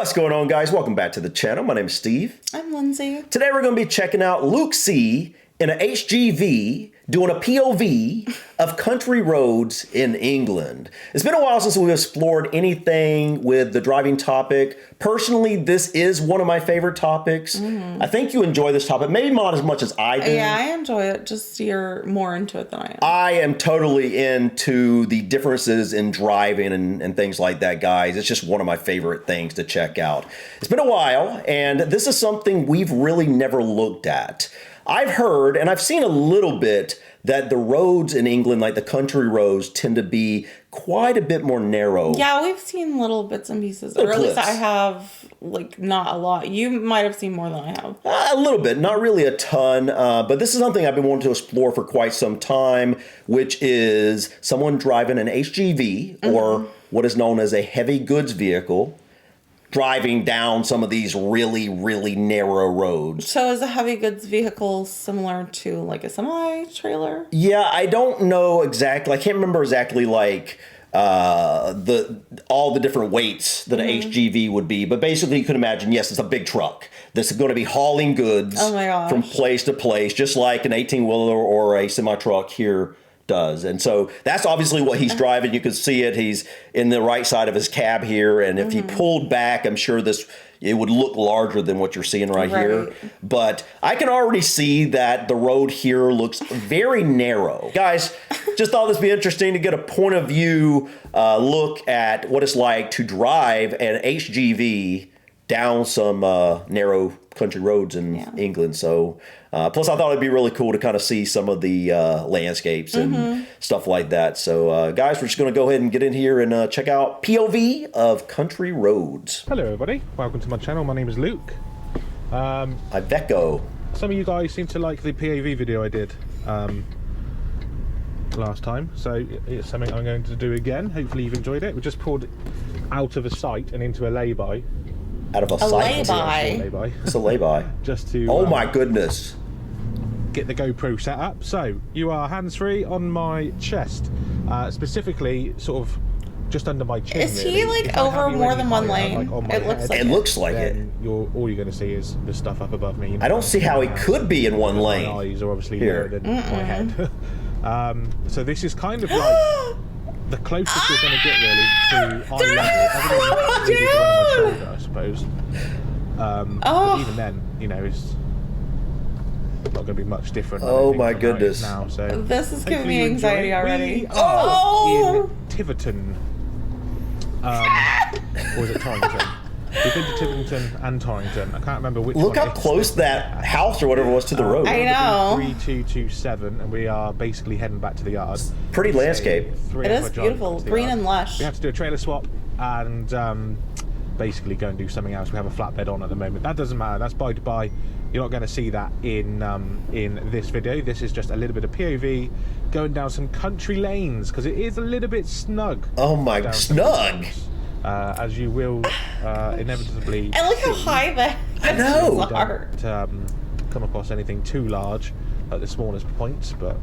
What's going on, guys? Welcome back to the channel. My name is Steve. I'm Lindsay. Today we're going to be checking out Luke C in an HGV doing a POV of country roads in England. It's been a while since we've explored anything with the driving topic. Personally, this is one of my favorite topics. I think you enjoy this topic, maybe not as much as I do. Yeah, I enjoy it. Just you're more into it than I am. I am totally into the differences in driving and things like that, guys. It's just one of my favorite things to check out. It's been a while, and this is something we've really never looked at. I've heard, and I've seen a little bit, that the roads in England, like the country roads, tend to be quite a bit more narrow. Yeah, we've seen little bits and pieces. Or at least I have, like, not a lot. You might have seen more than I have. A little bit, not really a ton, but this is something I've been wanting to explore for quite some time, which is someone driving an HGV, or what is known as a heavy goods vehicle, driving down some of these really, really narrow roads. So is a heavy goods vehicle similar to like a semi-trailer? Yeah, I don't know exactly. I can't remember exactly like all the different weights that an HGV would be. But basically you can imagine, yes, it's a big truck that's going to be hauling goods from place to place, just like an 18-wheeler or a semi-truck here does. And so that's obviously what he's driving. You can see it. He's in the right side of his cab here. And if he pulled back, I'm sure it would look larger than what you're seeing right here. But I can already see that the road here looks very narrow. Guys, just thought this would be interesting to get a point of view look at what it's like to drive an HGV down some narrow country roads in England. So plus I thought it'd be really cool to kind of see some of the landscapes and stuff like that. So guys, we're just going to go ahead and get in here and check out POV of country roads. Hello everybody, welcome to my channel. My name is Luke. Iveco. Some of you guys seem to like the POV video I did last time, so it's something I'm going to do again. Hopefully you've enjoyed it. We just pulled out of a sight and into a lay-by. Out of a sight. Lay-by. It's a lay-by. Just to oh my goodness, get the GoPro set up. So you are hands-free on my chest, specifically sort of just under my chin. Is he like over more than one lane? Like it looks like it. All you're going to see is the stuff up above me. I don't see how he could be in one lane. My eyes are obviously here lower than my head. So this is kind of like the closest you're going to get really to eye level, I suppose. But even then, you know, it's not going to be much different. Oh my goodness! Now, so this is giving me anxiety already. We are in Tiverton, or is it Torrington? We've been to Tiverton and Torrington. I can't remember which. Look how close that house or whatever was to the road. I know. 3227, and we are basically heading back to the yard. Pretty landscape. It is beautiful, green and lush. We have to do a trailer swap and basically go and do something else. We have a flatbed on at the moment. That doesn't matter. That's by Dubai. You're not going to see that in this video. This is just a little bit of POV going down some country lanes because it is a little bit snug. Oh my, snug! As you will inevitably and look how high the are. Don't come across anything too large at the smallest points, but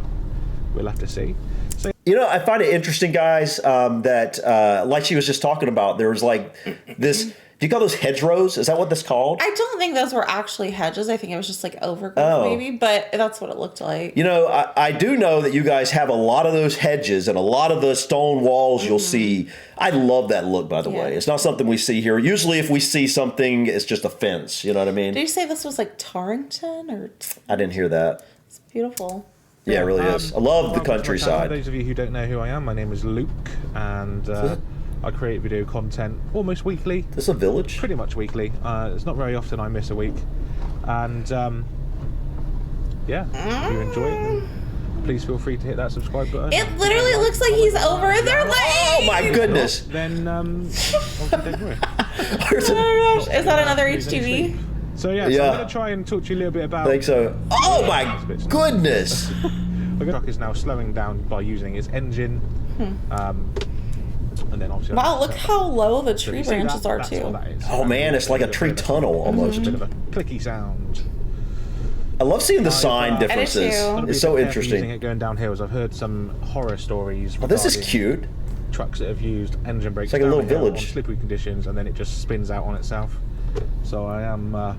we'll have to see. So, you know, I find it interesting, guys, that like she was just talking about, there was like this. Do you call those hedgerows? Is that what that's called? I don't think those were actually hedges. I think it was just like overgrowth maybe, but that's what it looked like. You know, I do know that you guys have a lot of those hedges and a lot of the stone walls you'll see. I love that look, by the way. It's not something we see here. Usually if we see something, it's just a fence. You know what I mean? Did you say this was like Torrington? Or? I didn't hear that. It's beautiful. Yeah, it really is. I love the countryside. For those of you who don't know who I am, my name is Luke, and I create video content almost weekly. This a village? Pretty much weekly. It's not very often I miss a week. And yeah, if you enjoy it, then please feel free to hit that subscribe button. It literally looks like he's over in their lane! Oh my goodness! Then obviously don't worry. Oh my gosh, is that another HGV? So yeah, so I'm going to try and talk to you a little bit about... I think so. Oh my goodness! The truck is now slowing down by using its engine. And then obviously wow, look how low the tree branches are too. Oh man, it's like a tree tunnel almost. A bit of a clicky sound. I love seeing the sign differences. It's so interesting. Using it going down hills. I've heard some horror stories. Oh, this is cute. trucks that have used engine brakes. It's like a little down the hill village. on slippery conditions, and then it just spins out on itself. So I am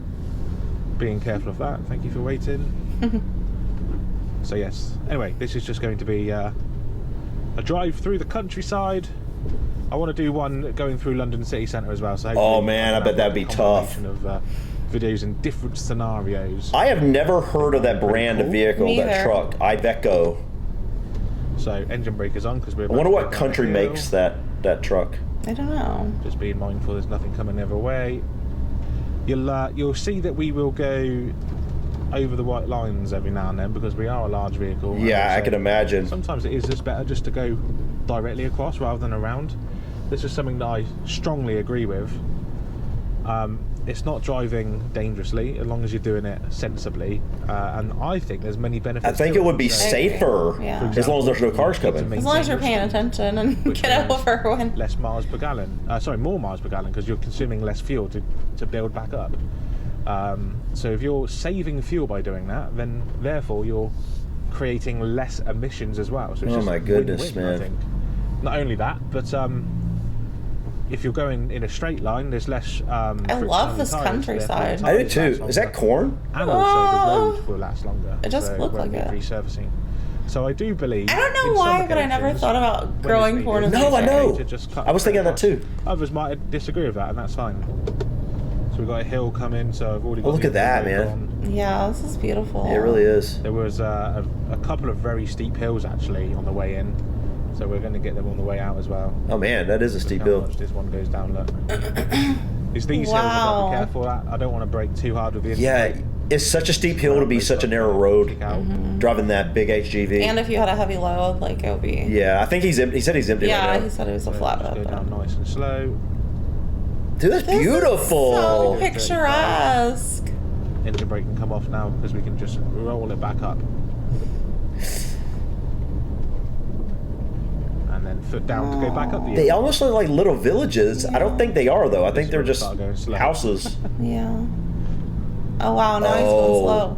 being careful of that. Thank you for waiting. So yes. Anyway, this is just going to be a drive through the countryside. I want to do one going through London city centre as well. So Oh man, I bet that'd be tough. Of videos in different scenarios. I have never heard of that brand of vehicle, Me that either. truck, Iveco. So engine brake is on because we're. I wonder what country makes that truck. I don't know. Just being mindful, there's nothing coming the other way. You'll see that we will go over the white lines every now and then because we are a large vehicle. Yeah, I So can imagine. Sometimes it is just better just to go directly across rather than around. This is something that I strongly agree with. It's not driving dangerously as long as you're doing it sensibly, and I think there's many benefits. I think to it would be So, safer Yeah. as long as there's no cars to coming. As long as you're maintain paying your speed, attention and which get means over when. less miles per gallon. More miles per gallon because you're consuming less fuel to build back up. So if you're saving fuel by doing that, then therefore you're creating less emissions as well. So it's Oh just my goodness, win-win, I man. think. Not only that, but if you're going in a straight line, there's less. I love this countryside. I do too. Is that corn? And also the road will last longer. It does so look won't like need it. resurfacing. So I do believe. I don't know in why, some but I never occasions, thought about when growing it's corn in needed, No, I the know. to just cut I was thinking of that across. too. Others might disagree with that, and that's fine. So we've got a hill coming, so I've already got. Oh, look the at that, road man. on. Yeah, this is beautiful. It really is. There was a couple of very steep hills actually on the way in, so we're going to get them on the way out as well. Oh man, that is a Look steep how hill. much this one goes down. Look. It's these hills I've got to Wow. be careful at. I don't want to brake too hard with the engine Yeah, brake. it's such a steep hill to be such a narrow road. Kick out. Driving that big HGV. And if you had a heavy load, like it would be. Yeah, I think he said he's empty Yeah, right he now. said it was a So just go flatbed. down but- nice and slow. Dude, that's This is beautiful. so picturesque. Engine brake can come off now because we can just roll it back up. And then foot down to go back up the They hill. almost look like little villages. I don't think they are though. I think they're one just started going slow. houses. Yeah. Oh wow, now he's going slow.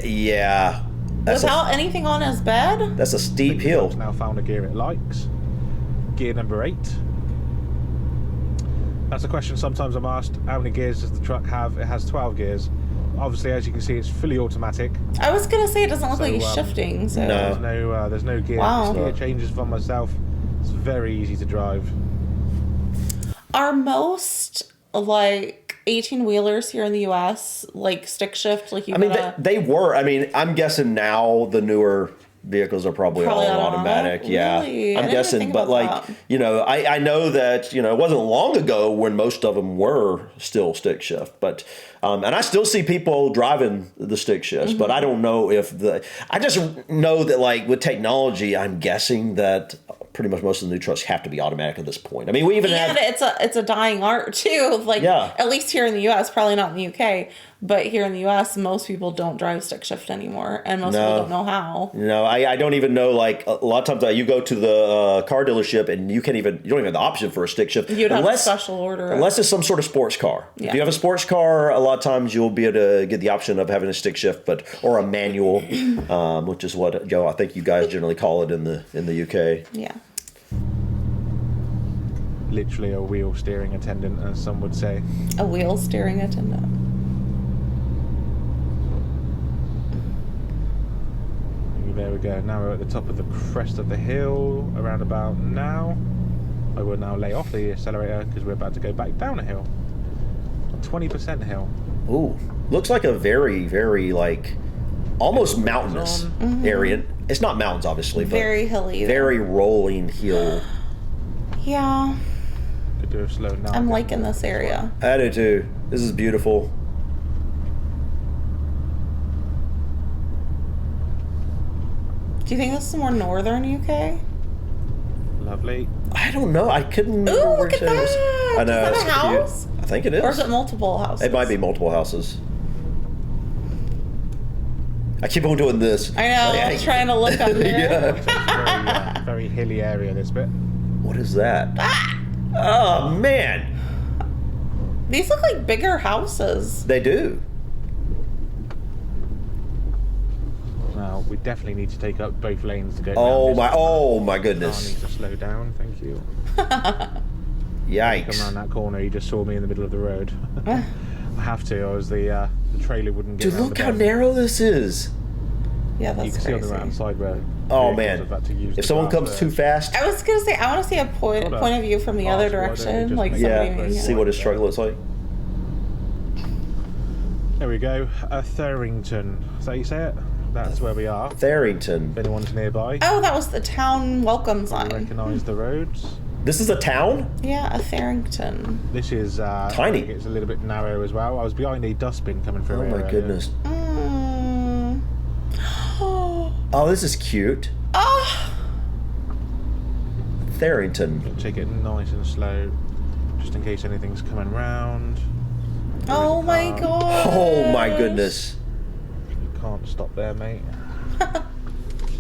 Yeah. That's Without anything on his bed? that's a steep hill. It's now found a gear it likes. Gear number 8. That's a question sometimes I'm asked. How many gears does the truck have? It has 12 gears. Obviously, as you can see, it's fully automatic. I was gonna say it doesn't look So, like he's shifting, so No. There's no gear, Wow. gear changes for myself. It's very easy to drive. are most like 18 wheelers here in the US like stick shift? Like you I mean, gotta they were. I mean, I'm guessing now the newer vehicles are probably all automatic. Yeah, Really? I I'm didn't guessing. think But about like, that. you know, I know that, you know, it wasn't long ago when most of them were still stick shift. But and I still see people driving the stick shifts. But I don't know if I just know that like with technology, I'm guessing that pretty much most of the new trucks have to be automatic at this point. I mean, we even have. and it's a dying art too. Like Yeah. at least here in the US, probably not in the UK, but here in the US, most people don't drive stick shift anymore, and most people don't know how. You know, I don't even know, like, a lot of times you go to the car dealership and you don't even have the option for a stick shift. You'd have to special order it. Unless it's some sort of sports car. Yeah. If you have a sports car, a lot of times you'll be able to get the option of having a stick shift, or a manual, which is what I think you guys generally call it in the UK. Yeah. Literally a wheel steering attendant, as some would say. A wheel steering attendant. There we go. Now we're at the top of the crest of the hill. Around about now, I will now lay off the accelerator because we're about to go back down a hill. 20% hill. Ooh, looks like a very, very, like, almost mountainous area. It's not mountains, obviously, but Very hilly. very rolling hill. Yeah. Could do a slow now. I'm liking this area. I do too. This is beautiful. Do you think this is more northern UK? Lovely. I don't know. I couldn't remember Ooh, where look it at was. that. I know. Is that it's a so cute. house? I think it is. Or is it multiple houses? It might be multiple houses. I keep on doing this. I know. Like, I'm trying to look up there. Yeah. Very, very hilly area, this bit. What is that? Oh man, These look like bigger houses. they do. Now, Now we definitely need to take up both lanes to go. Oh my! Oh my Car goodness! needs to slow down. Thank you. Yikes! Come around that corner. You just saw me in the middle of the road. I have to. I was the trailer wouldn't get. Dude, around look the how bend. narrow this is. Yeah, that's You can see on the right hand side where. Oh vehicles man! are about to use If the someone grass comes there. too fast, I was gonna say I want to see a point Hold up. of view from the Oh, other so why don't you direction, just like make somebody yeah, being see here. what his struggle looks like. There we go. Therington. Is that how you say it? That's where we are. Therington. If anyone's nearby, Oh, that was the town welcome you sign. recognise the roads. This is a town? Yeah, a Therington. This is Tiny. I think it's a little bit narrow as well. I was behind a dustbin coming through. Oh here my earlier. goodness. Mm. Oh, this is cute. Oh, Therington. Take it nice and slow, just in case anything's coming round. oh my god. Oh my goodness. You can't stop there, mate.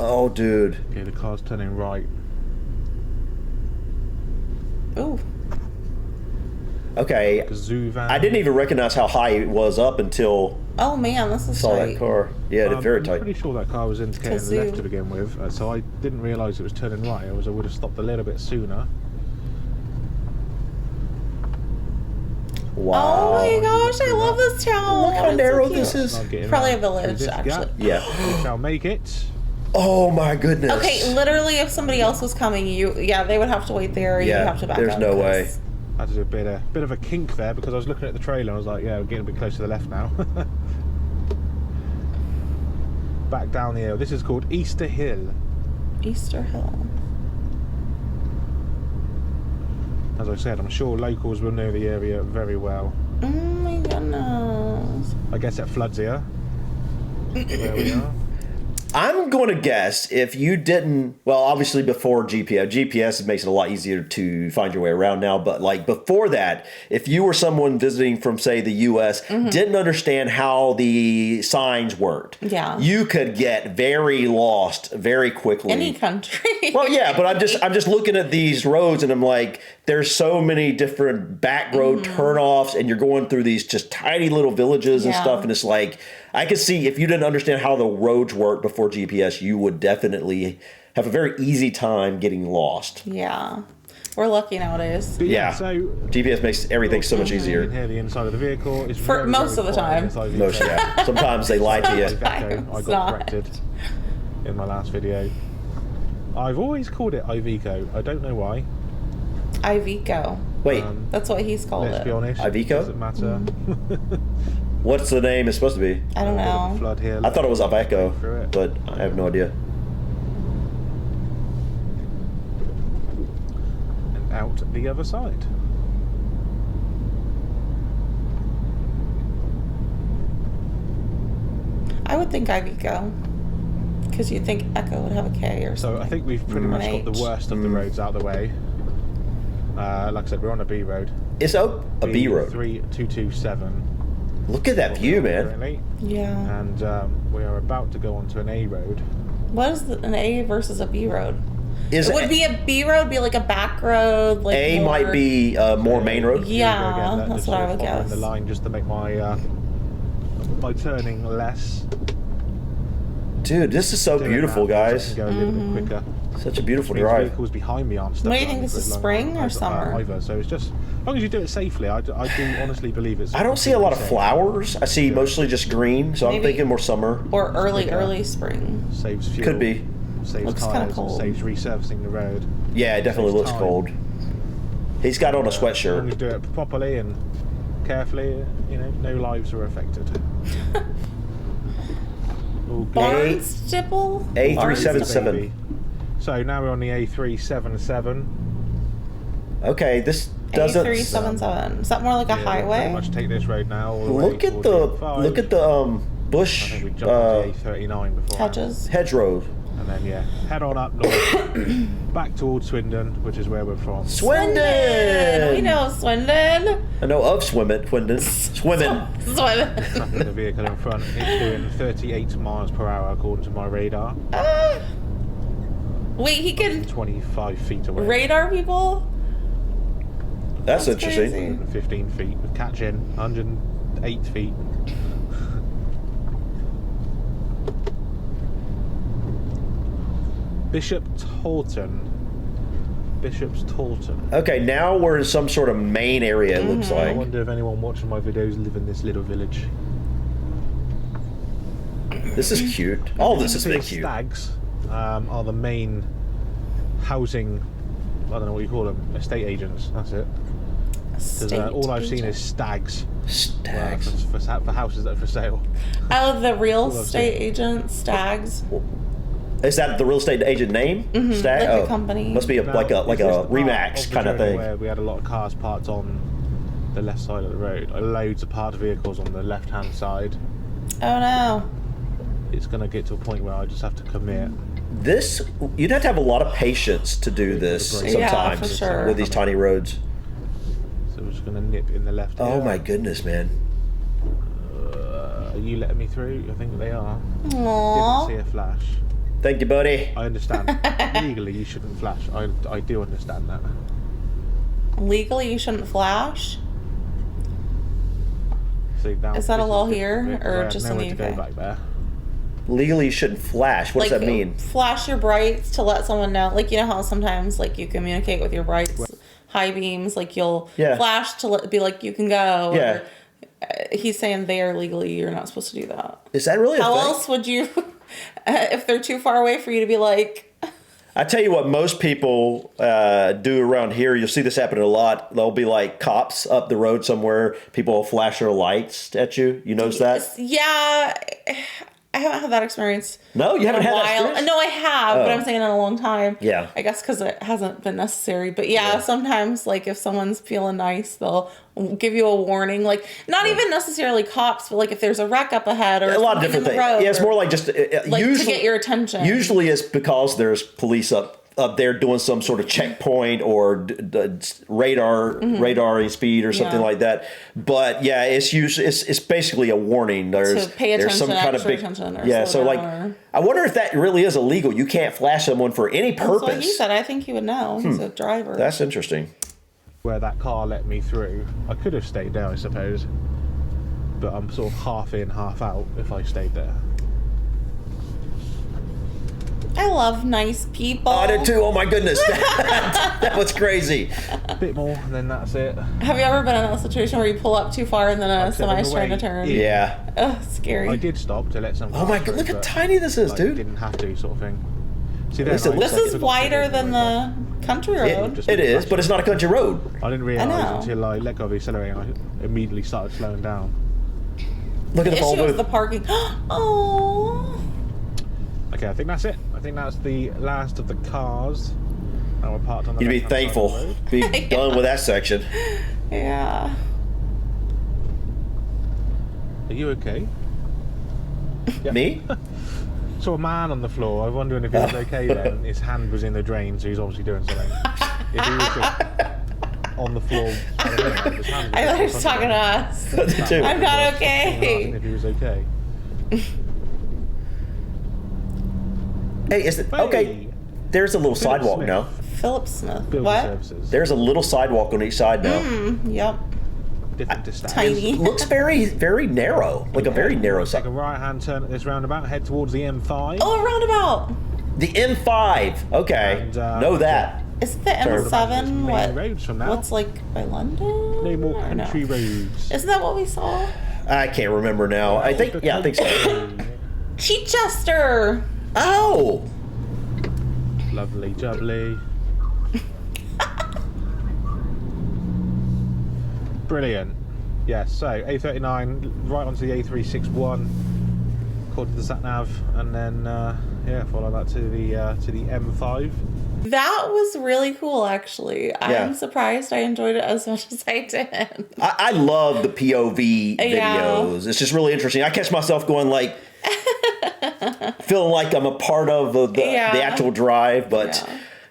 Oh, dude. Okay, the car's turning right. Ooh. Okay. Kazoo van. I didn't even recognize how high it was up until Oh man, this I is saw tight. that car. Yeah, it's very I'm tight. pretty sure that car was indicating Kazoo. left to begin with, so I didn't realise it was turning right. I would have stopped a little bit sooner. Wow. Oh my gosh, I love this town. Look how It's so narrow cute. this is. Not getting Probably out a village, through this actually. gap. Yeah. We shall make it. Oh my goodness. Okay, literally, if somebody else was coming, they would have to wait there. Yeah, You have to back there's up. no 'cause- way. I had to do a bit of a kink there because I was looking at the trailer and I was like, yeah, we're getting a bit close to the left now. Back down the hill. This is called Easter Hill. Easter Hill. As I said, I'm sure locals will know the area very well. Oh my goodness. I guess it floods here. There we are. I'm going to guess if you didn't, well, obviously before GPS makes it a lot easier to find your way around now, but like before that, if you were someone visiting from, say, the U.S., didn't understand how the signs worked, Yeah. you could get very lost very quickly. Any country. Well, yeah, but I'm just looking at these roads and I'm like, there's so many different back road turnoffs, and you're going through these just tiny little villages and Yeah. stuff, and it's like I could see if you didn't understand how the roads work before GPS, you would definitely have a very easy time getting lost. Yeah. We're lucky nowadays. But Yeah. so GPS makes everything so much you can easier. hear the inside of the vehicle. It's For very, most very of the quiet time. inside the Most, vehicle. yeah. Sometimes they lie to you. Iveco, I It's got not. corrected in my last video. I've always called it Iveco. I don't know why. Iveco. Wait, That's what he's called Let's it. be honest. Iveco? Doesn't matter. what's the name it's supposed to be? I don't Bit of a know. flood here. I thought it was Through Iveco, it. but I have no idea. And out the other side. I would think Iveco. Because you'd think Echo would have a K or So something. I think we've pretty much got the worst of the roads out of the way. Like I said, we're on a B road. It's a B road. 3227. Look at that view, man. Currently. Yeah. And we are about to go onto an A road. What is an A versus a B road? Is Would be a B road be like a back road? Like A more- might be more main road? Yeah, Here we go again, that's just what I sort of would following guess. the line just to make my turning less. Dude, this is so Doing beautiful, that so I guys. can go a little bit quicker. Such a beautiful Means drive. vehicles behind me aren't stuck. What do you think, behind me this is for spring or summer? Either. So it's just as long as you do it safely. I do honestly believe it's. I don't see a lot of safe. flowers. I see mostly just green, so I'm Maybe- thinking more summer. Or early Okay. spring. Saves fuel. Could be. Saves Looks kinda tires. cold. Saves resurfacing the road. Yeah, it definitely Saves looks time. cold. He's got on a As long as sweatshirt. you do it properly and carefully, no lives are affected. All good. Barnstable? A377. Baby. So now we're on the A377. Okay, this doesn't. A377. Is that more like a Yeah, we'll pretty highway? much take this road now. All the way Look at towards the A5. look at the I bush think we jumped on the A39 before. Hedges. hedgerow. And then head on up north, back towards Swindon, which is where we're from. Swindon. We know Swindon. I know of Swindon. Swimming. Swindon. Tracking the vehicle in front, it's doing 38 miles per hour according to my radar. Ah. Wait, he can 25 feet away. radar people? That's interesting. crazy. 15 feet. Catching 108 feet. Bishop's Taunton. Okay, now we're in some sort of main area, it looks I like. wonder if anyone watching my videos live in this little village. This is cute. All this is really cute. Stags are the main housing, I don't know what you call them, estate agents, that's it. Because all I've seen is stags. Stags. For houses that are for sale. Oh, the real estate agent, Stags. Is that the real estate agent name? Stag? Like a company. Must be Now, like a is this the part Remax of the kind of journey thing. where we had a lot of cars parked on the left side of the road. Loads of parked vehicles on the left-hand side. Oh no. It's going to get to a point where I just have to commit. This, you'd have to have a lot of patience to do this Yeah, sometimes for sure. with these tiny roads. So we're just going to nip in the left. Oh here. my goodness, man. Are you letting me through? I think they are. Aww. Didn't see a flash. Thank you, buddy. I understand. Legally, you shouldn't flash. I do understand that. Legally, you shouldn't flash. See, now Is that a this law good here, for me, 'cause or I had just in nowhere the to go UK? back there. Legally, you shouldn't flash. What does that mean? Flash your brights to let someone know. Like, you know how sometimes, like, you communicate with your brights, high beams, like, you'll flash to be like, you can go. Yeah. Or, he's saying there legally, you're not supposed to do that. Is that really a How thing? else would you, if they're too far away for you to be like... I tell you what, most people do around here. You'll see this happen a lot. There'll be like cops up the road somewhere. People will flash their lights at you. You notice that? Yeah, I haven't had that experience. No, you haven't in a had that while. experience? No, I have, but Oh. I'm saying in a long time. Yeah. I guess because it hasn't been necessary. But yeah, sometimes like if someone's feeling nice, they'll give you a warning. Like not even necessarily cops, but like if there's a wreck up ahead or A lot of something different in the things. road, Yeah, it's or, more like just like usually to get your attention. Usually it's because there's police up there doing some sort of checkpoint or radaring speed or something like that. But yeah, it's usually it's basically a warning. There's pay there's some attention, kind of extra big attention, or yeah. slow So down, like or- I wonder if that really is illegal. You can't flash someone for any That's what he purpose. said. I think he would know. He's a driver. That's interesting. Where that car let me through, I could have stayed there, I suppose. But I'm sort of half in, half out if I stayed there. I love nice people. Oh, I did too. Oh my goodness, that was crazy. A bit more, and then that's it. Have you ever been in that situation where you pull up too far and then a Like I said, on semi's the trying to way turn? in- Yeah. Ugh, scary. I did stop to let some. Oh my cars god, look through, how but, tiny this is, like, dude. didn't have to, sort of thing. See, least then it I looks This like is forgot to wider do than the the country road. just It with is, but it's not a country road. I didn't I realise know. until I let go of the accelerator. I immediately started slowing down. Look at The the phone issue is booth. the parking. Oh. Okay, I think that's it. I think that's the last of the cars that were parked on the You'd be left-hand side of thankful. the road. Be done with that section. Yeah. Are you okay? Yeah. Me? Saw a man on the floor. I was wondering if he was okay then. His hand was in the drain, so he's obviously doing something. If he was just on the floor, I don't know, his hand was I thought he was in talking to front of him. us. Too. I'm not Asking okay. if he was okay. Hey, is it okay? There's a little Philip sidewalk Smith. now. Philip Smith. Building What? services. There's a little sidewalk on each side now. Yep. Different distance. Tiny. It looks very, very narrow, like a very narrow Take a side. right-hand turn at this roundabout. Head towards the M5. Oh, a roundabout. The M5. Okay, And, know that. Is the Sorry. M7 Main what? roads from now. What's like by London? No more Or no? country roads. Isn't that what we saw? I can't remember now. I think, yeah, I think so. Chichester. Oh, Lovely jubbly. Brilliant. Yes, so A39 right onto the A361 according to the sat nav, and then yeah, follow that to the M5. That was really cool, actually. Yeah. I'm surprised I enjoyed it as much as I did. I love the POV Yeah. videos. It's just really interesting. I catch myself going like, feeling like I'm a part of the actual drive. But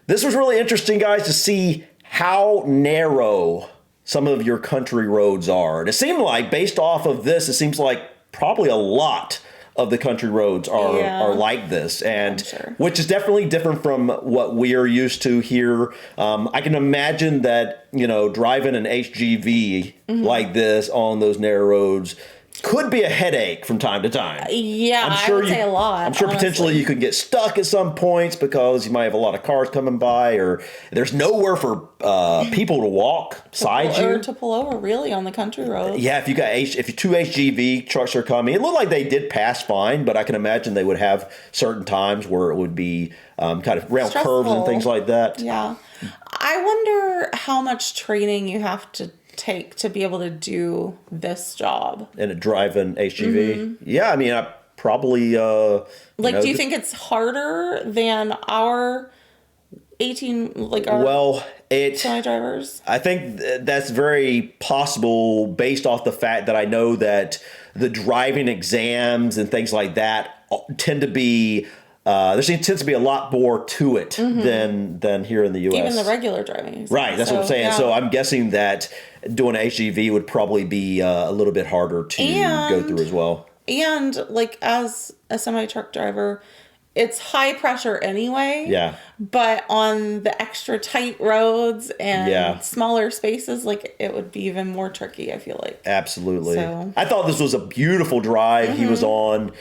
this was really interesting, guys, to see how narrow some of your country roads are. And it seemed like, based off of this, it seems like probably a lot of the country roads are like this, and sure. which is definitely different from what we are used to here. I can imagine that, you know, driving an HGV like this on those narrow roads could be a headache from time to time. Yeah, I would say a lot. I'm sure honestly. potentially you could get stuck at some points because you might have a lot of cars coming by, or there's nowhere for people to walk beside you. Or to pull over, really, on the country road. Yeah, if you got if two HGV trucks are coming, it looked like they did pass fine, but I can imagine they would have certain times where it would be kind of around curves and things like that. Yeah. I wonder how much training you have to take to be able to do this job. And a driving HGV. Yeah, I mean, I probably... do you think it's harder than our 18, like our semi drivers? I think that's very possible based off the fact that I know that the driving exams and things like that tend to be... there tends to be a lot more to it than here in the U.S. Even the regular driving exams. Right, that's what I'm saying. Yeah. So I'm guessing that doing an HGV would probably be a little bit harder to go through as well. And like as a semi-truck driver, it's high pressure anyway. Yeah. But on the extra tight roads and smaller spaces, like it would be even more tricky, I feel like. Absolutely. So. I thought this was a beautiful drive he was on.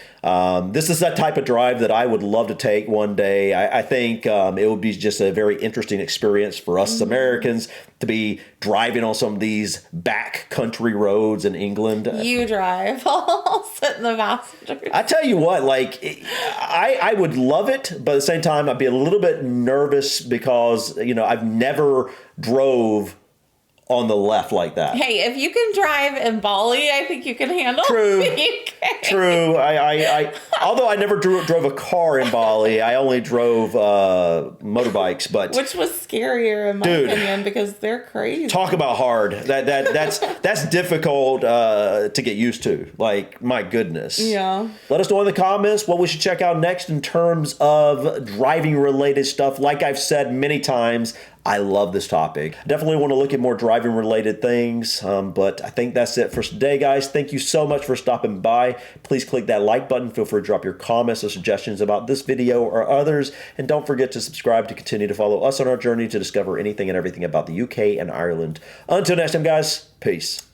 This is that type of drive that I would love to take one day. I think it would be just a very interesting experience for us Americans to be driving on some of these back country roads in England. You drive. I'll sit in the passenger. I tell you what, like, I would love it, but at the same time, I'd be a little bit nervous because, I've never drove on the left like that. Hey, if you can drive in Bali, I think you can handle True. the UK. True. I although I never drove a car in Bali, I only drove motorbikes. But which was scarier in my opinion because they're crazy. Talk about hard. That's difficult to get used to. Like, my goodness. Yeah. Let us know in the comments what we should check out next in terms of driving related stuff. Like I've said many times, I love this topic. Definitely want to look at more driving related things, but I think that's it for today, guys. Thank you so much for stopping by. Please click that like button. Feel free to drop your comments or suggestions about this video or others. And don't forget to subscribe to continue to follow us on our journey to discover anything and everything about the UK and Ireland. Until next time, guys, peace.